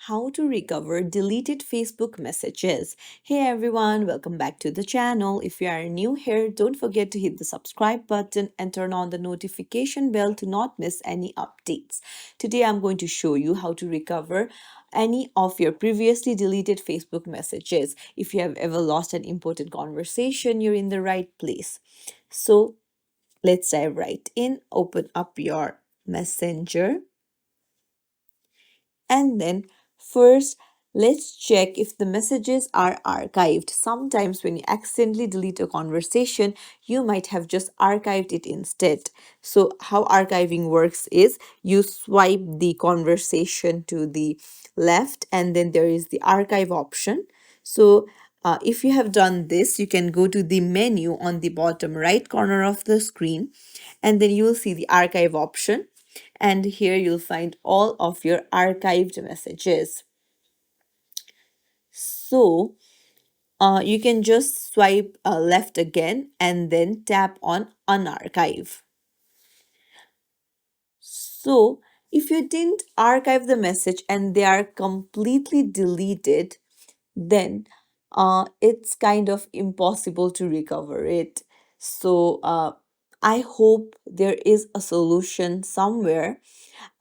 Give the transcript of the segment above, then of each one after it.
how to recover deleted Facebook messages. Hey everyone, welcome back to the channel. If you are new here, don't forget to hit the subscribe button and turn on the notification bell to not miss any updates. Today I'm going to show you how to recover any of your previously deleted Facebook messages. If you have ever lost an important conversation, you're in the right place. So let's dive right in. Open up your Messenger. And then first, let's check if the messages are archived. Sometimes when you accidentally delete a conversation, you might have just archived it instead. So how archiving works is you swipe the conversation to the left and then there is the archive option. So if you have done this, you can go to the menu on the bottom right corner of the screen and then you will see the archive option, and here you'll find all of your archived messages. So you can just swipe left again and then tap on unarchive. So if you didn't archive the message and they are completely deleted, then it's kind of impossible to recover it. So I hope there is a solution somewhere.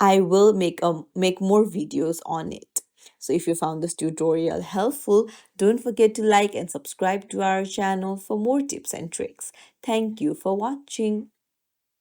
I will make more videos on it. So if you found this tutorial helpful, don't forget to like and subscribe to our channel for more tips and tricks. Thank you for watching.